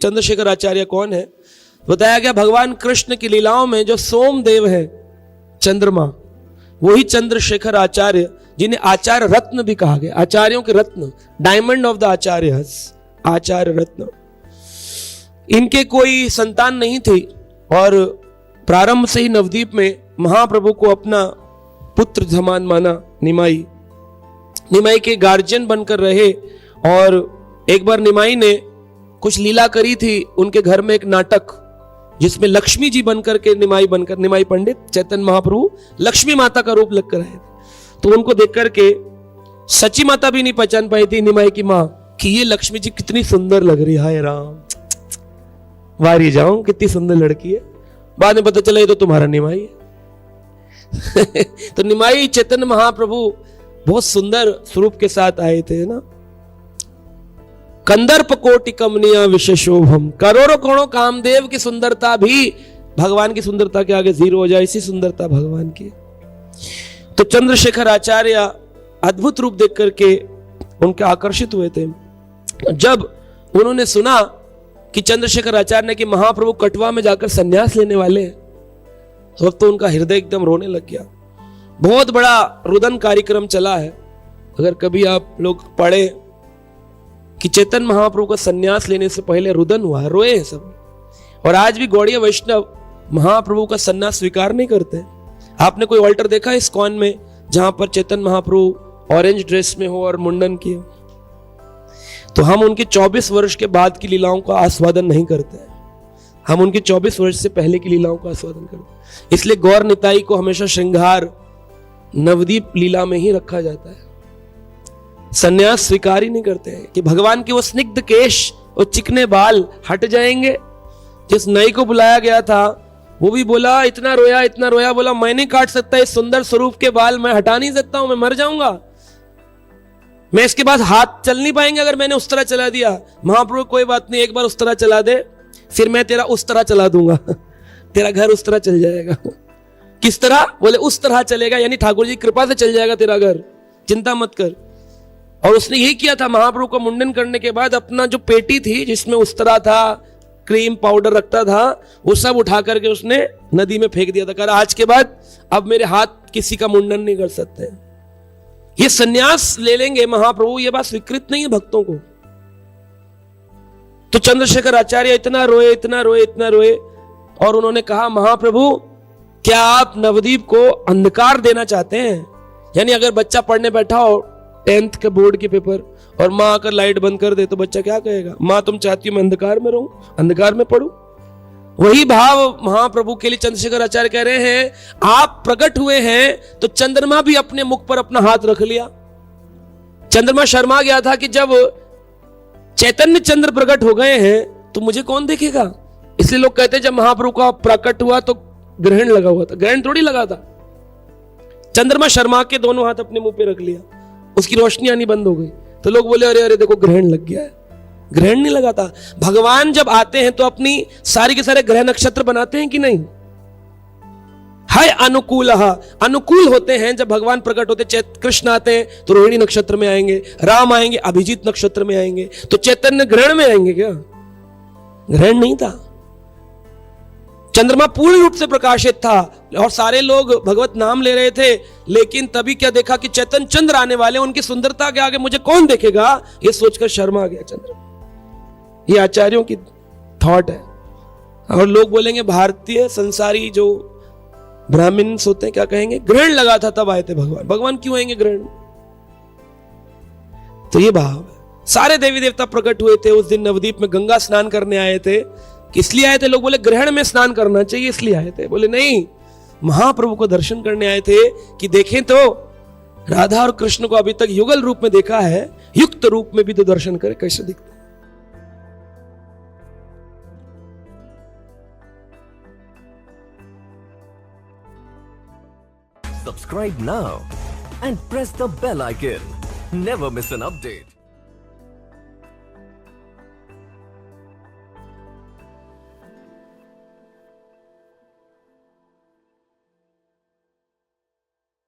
चंद्रशेखर आचार्य कौन है? बताया गया भगवान कृष्ण की लीलाओं में जो सोमदेव है, चंद्रमा, वही चंद्रशेखर आचार्य, जिन्हें आचार्य रत्न भी कहा गया, आचार्यों के रत्न, डायमंड ऑफ द आचार्यस, आचार्य रत्न। इनके कोई संतान नहीं थी और प्रारंभ से ही नवद्वीप में महाप्रभु को अपना पुत्र समान माना। निमाई के गार्जियन बनकर रहे और एक बार निमाई ने कुछ लीला करी थी उनके घर में, एक नाटक जिसमें लक्ष्मी जी बनकर के निमाई पंडित चैतन्य महाप्रभु लक्ष्मी माता का रूप लगकर आए थे। तो उनको देख करके सची माता भी नहीं पहचान पाई थी निमाई की माँ कि ये लक्ष्मी जी कितनी सुंदर लग रही है, हाय राम, वारी जाऊं कितनी सुंदर लड़की है। बाद में पता चला ये तो तुम्हारा निमाई है। तो निमाई चैतन्य महाप्रभु बहुत सुंदर स्वरूप के साथ आए थे ना। कंदर्प कोटि कमनिया विशेषोभम, करोड़ों करोड़ों कामदेव की सुंदरता भी भगवान की सुंदरता के आगे जीरो हो जाए, इसी सुंदरता भगवान की। तो चंद्रशेखर आचार्य अद्भुत रूप देख करके उनके आकर्षित हुए थे। जब उन्होंने सुना कि चंद्रशेखर आचार्य ने कि महाप्रभु कटवा में जाकर संन्यास लेने वाले हैं, तो उनका हृदय एकदम रोने लग गया। बहुत बड़ा रुदन कार्यक्रम चला है, अगर कभी आप लोग पढ़े कि चैतन्य महाप्रभु का संन्यास लेने से पहले रुदन हुआ है, रोए हैं सब। और आज भी गौड़ीय वैष्णव महाप्रभु का संन्यास स्वीकार नहीं करते। आपने कोई ऑल्टर देखा इस्कॉन में जहां पर चैतन्य महाप्रभु ऑरेंज ड्रेस में हो और मुंडन किए? तो हम उनके 24 वर्ष के बाद की लीलाओं का आस्वादन नहीं करते हैं, हम उनके 24 वर्ष से पहले की लीलाओं का आस्वादन करते हैं। इसलिए गौर निताई को हमेशा श्रृंगार नवदीप लीला में ही रखा जाता है। संन्यास स्वीकार ही नहीं करते हैं कि भगवान के वो स्निग्ध केश और चिकने बाल हट जाएंगे। जिस नई को बुलाया गया था वो भी बोला, इतना रोया, बोला मैं नहीं काट सकता इस सुंदर स्वरूप के बाल, मैं हटा नहीं सकता हूं, मैं मर जाऊंगा, मैं इसके बाद हाथ चल नहीं पाएंगे अगर मैंने उस तरह चला दिया। महाप्रभु कोई बात नहीं, एक बार उस तरह चला दे, फिर मैं तेरा उस तरह चला दूंगा, तेरा घर उस तरह चल जाएगा। किस तरह? बोले उस तरह चलेगा, यानी ठाकुर जी कृपा से चल जाएगा तेरा घर, चिंता मत कर। और उसने यही किया था। महाप्रभु का मुंडन करने के बाद अपना जो पेटी थी जिसमें उस तरह था, क्रीम पाउडर रखता था, वो सब उठा करके उसने नदी में फेंक दिया था। कहा आज के बाद अब मेरे हाथ किसी का मुंडन नहीं कर सकते। ये सन्यास ले लेंगे महाप्रभु, ये बात स्वीकृत नहीं है भक्तों को। तो चंद्रशेखर आचार्य इतना रोए और उन्होंने कहा महाप्रभु क्या आप नवदीप को अंधकार देना चाहते हैं? यानी अगर बच्चा पढ़ने बैठा हो 10th के बोर्ड के पेपर और माँ आकर लाइट बंद कर दे तो बच्चा क्या कहेगा? माँ तुम चाहती हो मैं अंधकार में रहूं, अंधकार में पढ़ूं? वही भाव महाप्रभु के लिए चंद्रशेखर आचार्य कह रहे हैं, आप प्रकट हुए हैं तो चंद्रमा भी अपने मुख पर अपना हाथ रख लिया। चंद्रमा शर्मा गया था कि जब चैतन्य चंद्र प्रकट हो गए हैं तो मुझे कौन देखेगा। इसलिए लोग कहते हैं जब महाप्रभु का प्रकट हुआ तो ग्रहण लगा हुआ था, ग्रहण थोड़ी लगा था। चंद्रमा शर्मा के दोनों हाथ अपने मुंह पे रख लिया, उसकी रोशनी आनी बंद हो गई। तो लोग बोले अरे देखो ग्रहण लग गया है। ग्रहण नहीं लगा था। भगवान जब आते हैं तो अपनी सारी के सारे ग्रह नक्षत्र बनाते हैं कि नहीं? हाय अनुकूल होते हैं। जब भगवान प्रकट होते, कृष्ण आते हैं तो रोहिणी नक्षत्र में आएंगे, राम आएंगे अभिजीत नक्षत्र में आएंगे, तो चैतन्य ग्रहण में आएंगे क्या? ग्रहण नहीं था। चंद्रमा पूर्ण रूप से प्रकाशित था और सारे लोग भगवत नाम ले रहे थे, लेकिन तभी क्या देखा कि चैतन्य चंद्र आने वाले, उनकी सुंदरता के आगे मुझे कौन देखेगा, ये सोचकर शर्मा गया चंद्रमा। ये आचार्यों की थॉट है। और लोग बोलेंगे भारतीय संसारी जो ब्राह्मण्स होते हैं क्या कहेंगे? ग्रहण लगा था तब आए थे भगवान। भगवान क्यों आएंगे ग्रहण? तो ये भाव है। सारे देवी देवता प्रकट हुए थे उस दिन नवदीप में, गंगा स्नान करने आए थे। किस लिए आए थे? लोग बोले ग्रहण में स्नान करना चाहिए इसलिए आए थे। बोले नहीं, महाप्रभु को दर्शन करने आए थे कि देखें तो राधा और कृष्ण को अभी तक युगल रूप में देखा है, युक्त रूप में भी तो दर्शन करें कैसे दिखते। Subscribe now and press the bell icon. Never miss an update.